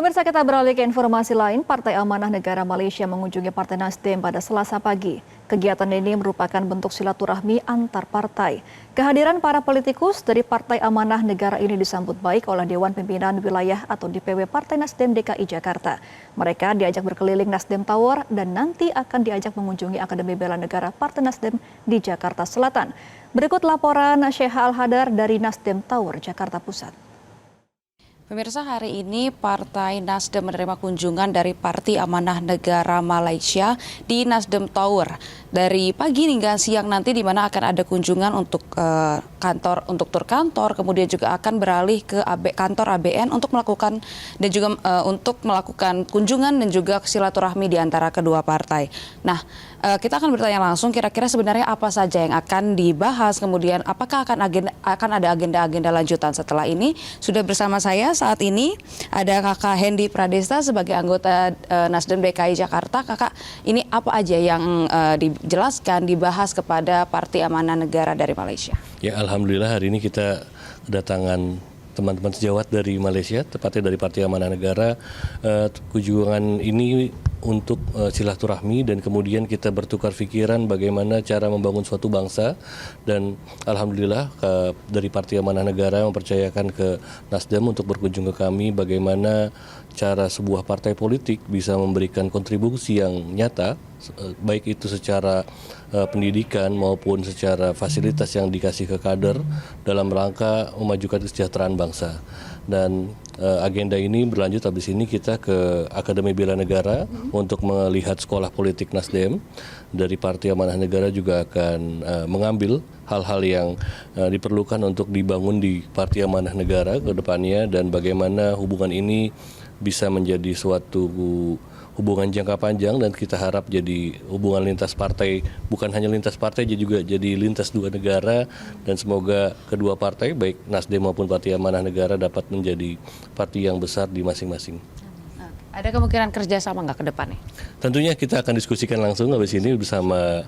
Pemirsa, kita beralih ke informasi lain. Partai Amanah Negara Malaysia mengunjungi Partai Nasdem pada Selasa pagi. Kegiatan ini merupakan bentuk silaturahmi antar partai. Kehadiran para politikus dari Partai Amanah Negara ini disambut baik oleh Dewan Pimpinan Wilayah atau DPW Partai Nasdem DKI Jakarta. Mereka diajak berkeliling Nasdem Tower dan nanti akan diajak mengunjungi Akademi Bela Negara Partai Nasdem di Jakarta Selatan. Berikut laporan Syekh Al-Hadar dari Nasdem Tower, Jakarta Pusat. Pemirsa, hari ini Partai Nasdem menerima kunjungan dari Partai Amanah Negara Malaysia di Nasdem Tower dari pagi hingga siang nanti, di mana akan ada kunjungan untuk tur kantor, kemudian juga akan beralih ke kantor ABN untuk melakukan kunjungan dan juga silaturahmi di antara kedua partai. Nah, kita akan bertanya langsung kira-kira sebenarnya apa saja yang akan dibahas, kemudian apakah akan ada agenda-agenda lanjutan setelah ini. Sudah bersama saya saat ini ada Kakak Hendy Pradesta sebagai anggota Nasdem DKI Jakarta. Kakak, ini apa aja yang dijelaskan, dibahas kepada Partai Amanah Negara dari Malaysia? Ya, alhamdulillah hari ini kita kedatangan teman-teman sejawat dari Malaysia, tepatnya dari Partai Amanah Negara. Kunjungan ini untuk silaturahmi dan kemudian kita bertukar pikiran bagaimana cara membangun suatu bangsa, dan alhamdulillah dari Partai Amanah Negara mempercayakan ke Nasdem untuk berkunjung ke kami bagaimana cara sebuah partai politik bisa memberikan kontribusi yang nyata, baik itu secara pendidikan maupun secara fasilitas yang dikasih ke kader dalam rangka memajukan kesejahteraan bangsa. Dan agenda ini berlanjut, habis ini kita ke Akademi Bela Negara untuk melihat sekolah politik Nasdem. Dari Partai Amanah Negara juga akan mengambil hal-hal yang diperlukan untuk dibangun di Partai Amanah Negara ke depannya, dan bagaimana hubungan ini bisa menjadi suatu hubungan jangka panjang, dan kita harap jadi hubungan lintas partai, bukan hanya lintas partai, juga jadi lintas dua negara, dan semoga kedua partai baik Nasdem maupun Partai Amanah Negara dapat menjadi partai yang besar di masing-masing. Ada kemungkinan kerjasama nggak ke depannya? Tentunya kita akan diskusikan langsung habis ini bersama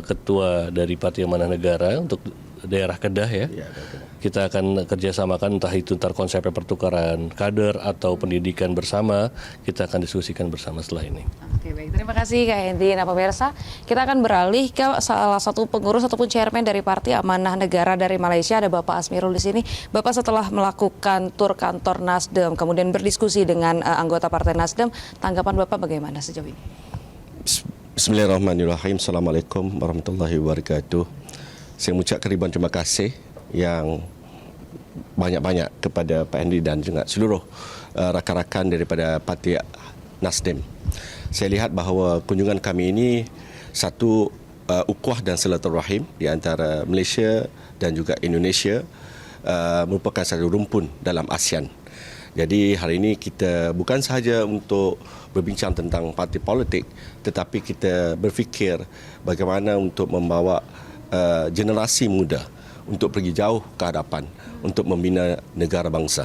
ketua dari Partai Amanah Negara untuk daerah Kedah ya. Kita akan kerjasamakan, entah itu konsepnya pertukaran kader atau pendidikan bersama, kita akan diskusikan bersama setelah ini. Oke, baik. Terima kasih Kak Hendy. Nah, pemirsa, kita akan beralih ke salah satu pengurus ataupun chairman dari Partai Amanah Negara dari Malaysia, ada Bapak Asmirul di sini. Bapak setelah melakukan tur kantor Nasdem, kemudian berdiskusi dengan anggota Partai Nasdem, tanggapan Bapak bagaimana sejauh ini? Bismillahirrahmanirrahim. Assalamualaikum warahmatullahi wabarakatuh. Saya mengucapkan ribuan terima kasih yang banyak-banyak kepada Pak Hendy dan juga seluruh rakan-rakan daripada Partai Nasdem. Saya lihat bahawa kunjungan kami ini satu ukhuwah dan silaturahim di antara Malaysia dan juga Indonesia, merupakan satu rumpun dalam ASEAN. Jadi hari ini kita bukan sahaja untuk berbincang tentang parti politik, tetapi kita berfikir bagaimana untuk membawa generasi muda untuk pergi jauh ke hadapan untuk membina negara bangsa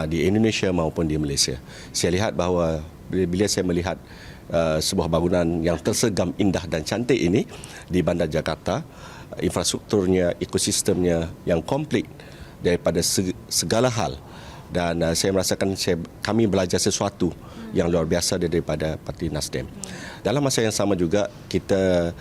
di Indonesia maupun di Malaysia. Saya lihat bahawa bila saya melihat sebuah bangunan yang tersegam indah dan cantik ini di Bandar Jakarta, infrastrukturnya, ekosistemnya yang komplit daripada segala hal, dan saya merasakan kami belajar sesuatu yang luar biasa daripada Parti Nasdem. Dalam masa yang sama juga kita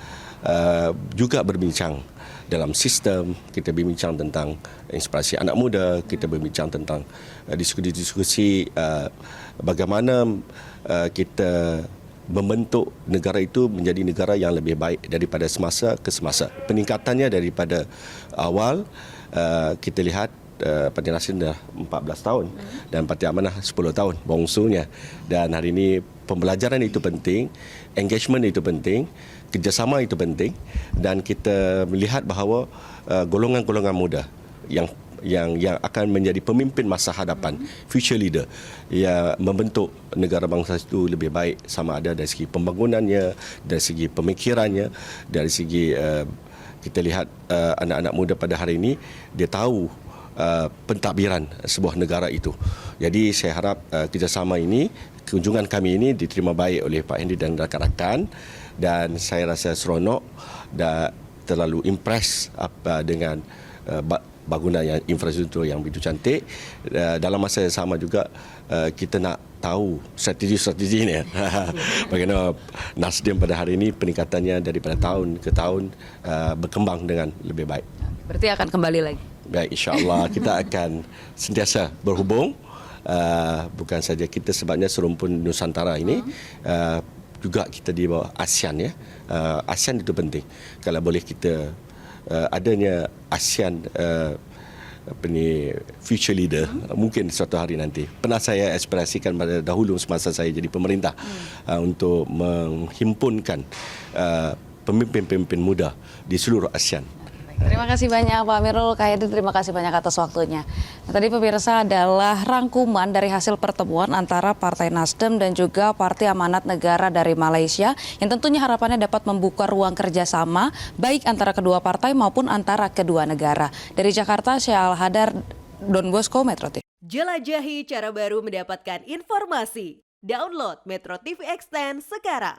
juga berbincang dalam sistem, kita berbincang tentang inspirasi anak muda, kita berbincang tentang diskusi-diskusi bagaimana kita membentuk negara itu menjadi negara yang lebih baik daripada semasa ke semasa. Peningkatannya daripada awal, kita lihat Parti Nasdem dah 14 tahun dan Parti Amanah 10 tahun bongsunya, dan hari ini pembelajaran itu penting, engagement itu penting, kerjasama itu penting, dan kita melihat bahawa golongan-golongan muda yang akan menjadi pemimpin masa hadapan, future leader, yang membentuk negara bangsa itu lebih baik, sama ada dari segi pembangunannya, dari segi pemikirannya, dari segi kita lihat anak-anak muda pada hari ini dia tahu pentadbiran sebuah negara itu. Jadi saya harap kerjasama ini, kunjungan kami ini diterima baik oleh Pak Hendy dan rakan-rakan, dan saya rasa seronok dan terlalu impress dengan bangunan yang infrastruktur yang begitu cantik. Dalam masa yang sama juga kita nak tahu strategi-strategi ini. Bagaimana Nasdem pada hari ini peningkatannya daripada tahun ke tahun berkembang dengan lebih baik. Berarti akan kembali lagi. Baik, insya-Allah kita akan sentiasa berhubung. Bukan saja kita sebabnya serumpun Nusantara ini, juga kita di bawah ASEAN ya. ASEAN itu penting. Kalau boleh kita adanya ASEAN future leader mungkin suatu hari nanti. Pernah saya aspirasikan pada dahulu semasa saya jadi pemerintah untuk menghimpunkan pemimpin-pemimpin muda di seluruh ASEAN. Terima kasih banyak Pak Amirul Kayadi, terima kasih banyak atas waktunya. Nah, tadi pemirsa adalah rangkuman dari hasil pertemuan antara Partai Nasdem dan juga Partai Amanat Negara dari Malaysia yang tentunya harapannya dapat membuka ruang kerjasama baik antara kedua partai maupun antara kedua negara. Dari Jakarta, Syah Al-Hadar, Don Bosco, Metro TV. Jelajahi cara baru mendapatkan informasi. Download Metro TV Extend sekarang.